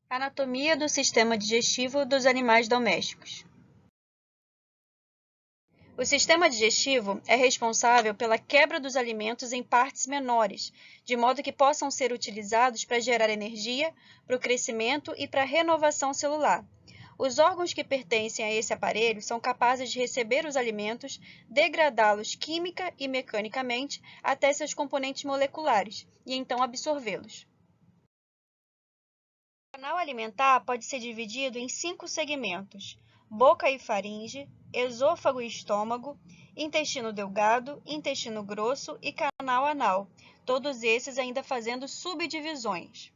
Anatomia do sistema digestivo dos animais domésticos. O sistema digestivo é responsável pela quebra dos alimentos em partes menores, de modo que possam ser utilizados para gerar energia, para o crescimento e para a renovação celular. Os órgãos que pertencem a esse aparelho são capazes de receber os alimentos, degradá-los química e mecanicamente até seus componentes moleculares, e então absorvê-los. O canal alimentar pode ser dividido em 5 segmentos: boca e faringe, esôfago e estômago, intestino delgado, intestino grosso e canal anal, todos esses ainda fazendo subdivisões.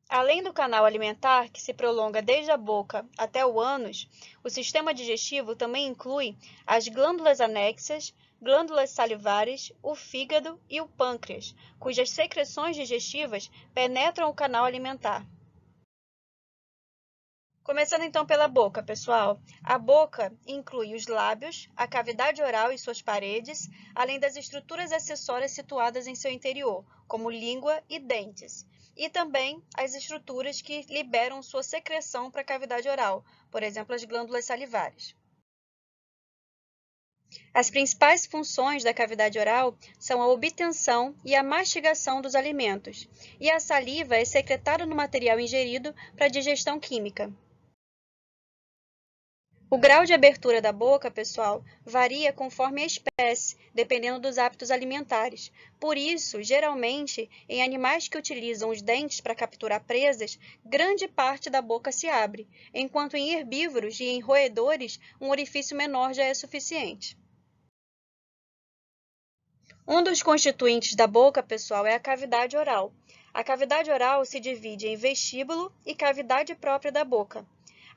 Além do canal alimentar, que se prolonga desde a boca até o ânus, o sistema digestivo também inclui as glândulas anexas, glândulas salivares, o fígado e o pâncreas, cujas secreções digestivas penetram o canal alimentar. Começando então pela boca, pessoal. A boca inclui os lábios, a cavidade oral e suas paredes, além das estruturas acessórias situadas em seu interior, como língua e dentes, e também as estruturas que liberam sua secreção para a cavidade oral, por exemplo, as glândulas salivares. As principais funções da cavidade oral são a obtenção e a mastigação dos alimentos, e a saliva é secretada no material ingerido para a digestão química. O grau de abertura da boca, pessoal, varia conforme a espécie, dependendo dos hábitos alimentares. Por isso, geralmente, em animais que utilizam os dentes para capturar presas, grande parte da boca se abre, enquanto em herbívoros e em roedores, um orifício menor já é suficiente. Um dos constituintes da boca, pessoal, é a cavidade oral. A cavidade oral se divide em vestíbulo e cavidade própria da boca.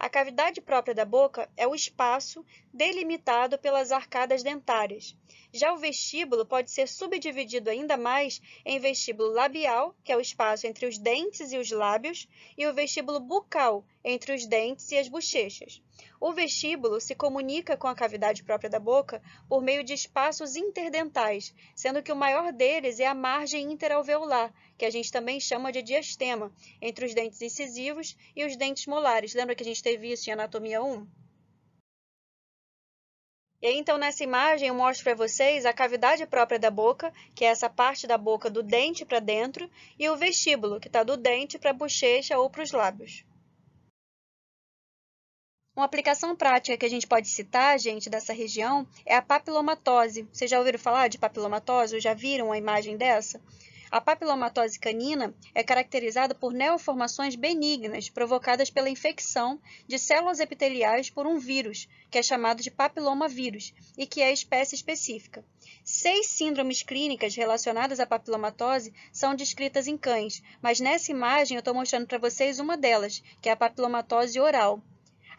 A cavidade própria da boca é o espaço delimitado pelas arcadas dentárias. Já o vestíbulo pode ser subdividido ainda mais em vestíbulo labial, que é o espaço entre os dentes e os lábios, e o vestíbulo bucal, entre os dentes e as bochechas. O vestíbulo se comunica com a cavidade própria da boca por meio de espaços interdentais, sendo que o maior deles é a margem interalveolar, que a gente também chama de diastema, entre os dentes incisivos e os dentes molares. Lembra que a gente teve isso em Anatomia 1? E aí, então, nessa imagem eu mostro para vocês a cavidade própria da boca, que é essa parte da boca do dente para dentro, e o vestíbulo, que está do dente para a bochecha ou para os lábios. Uma aplicação prática que a gente pode citar, gente, dessa região é a papilomatose. Vocês já ouviram falar de papilomatose ou já viram a imagem dessa? A papilomatose canina é caracterizada por neoformações benignas provocadas pela infecção de células epiteliais por um vírus, que é chamado de papilomavírus, e que é a espécie específica. 6 síndromes clínicas relacionadas à papilomatose são descritas em cães, mas nessa imagem eu estou mostrando para vocês uma delas, que é a papilomatose oral.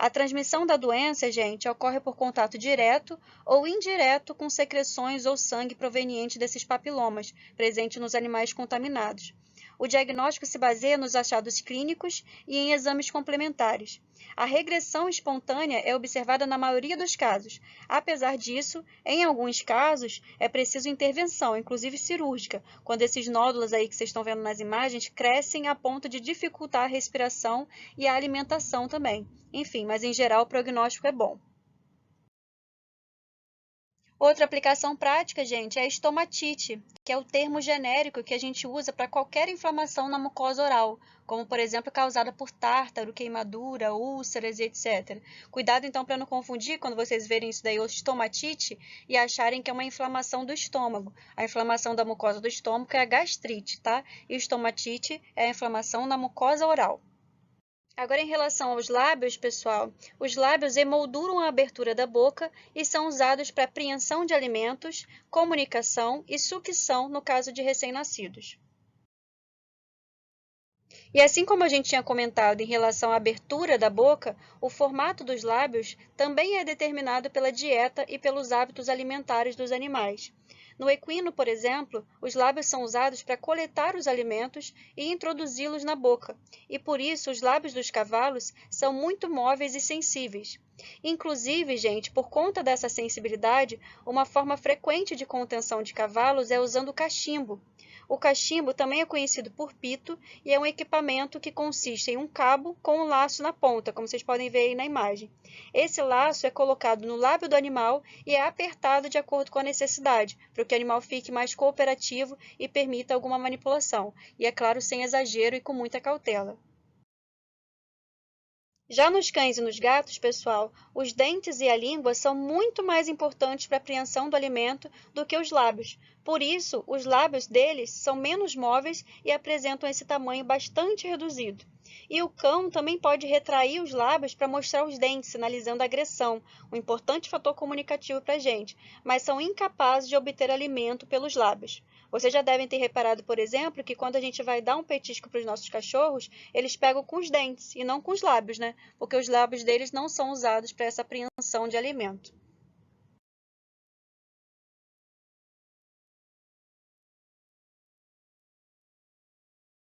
A transmissão da doença, gente, ocorre por contato direto ou indireto com secreções ou sangue proveniente desses papilomas, presentes nos animais contaminados. O diagnóstico se baseia nos achados clínicos e em exames complementares. A regressão espontânea é observada na maioria dos casos. Apesar disso, em alguns casos, é preciso intervenção, inclusive cirúrgica, quando esses nódulos aí que vocês estão vendo nas imagens crescem a ponto de dificultar a respiração e a alimentação também. Enfim, mas em geral o prognóstico é bom. Outra aplicação prática, gente, é a estomatite, que é o termo genérico que a gente usa para qualquer inflamação na mucosa oral, como, por exemplo, causada por tártaro, queimadura, úlceras e etc. Cuidado, então, para não confundir quando vocês verem isso daí, estomatite, e acharem que é uma inflamação do estômago. A inflamação da mucosa do estômago é a gastrite, tá? E estomatite é a inflamação na mucosa oral. Agora, em relação aos lábios, pessoal, os lábios emolduram a abertura da boca e são usados para apreensão de alimentos, comunicação e sucção no caso de recém-nascidos. E assim como a gente tinha comentado em relação à abertura da boca, o formato dos lábios também é determinado pela dieta e pelos hábitos alimentares dos animais. No equino, por exemplo, os lábios são usados para coletar os alimentos e introduzi-los na boca, e por isso os lábios dos cavalos são muito móveis e sensíveis. Inclusive, gente, por conta dessa sensibilidade, uma forma frequente de contenção de cavalos é usando o cachimbo. O cachimbo também é conhecido por pito e é um equipamento que consiste em um cabo com um laço na ponta, como vocês podem ver aí na imagem. Esse laço é colocado no lábio do animal e é apertado de acordo com a necessidade, para que o animal fique mais cooperativo e permita alguma manipulação. E, é claro, sem exagero e com muita cautela. Já nos cães e nos gatos, pessoal, os dentes e a língua são muito mais importantes para a apreensão do alimento do que os lábios. Por isso, os lábios deles são menos móveis e apresentam esse tamanho bastante reduzido. E o cão também pode retrair os lábios para mostrar os dentes, sinalizando agressão, um importante fator comunicativo para a gente, mas são incapazes de obter alimento pelos lábios. Vocês já devem ter reparado, por exemplo, que quando a gente vai dar um petisco para os nossos cachorros, eles pegam com os dentes e não com os lábios, né? Porque os lábios deles não são usados para essa apreensão de alimento.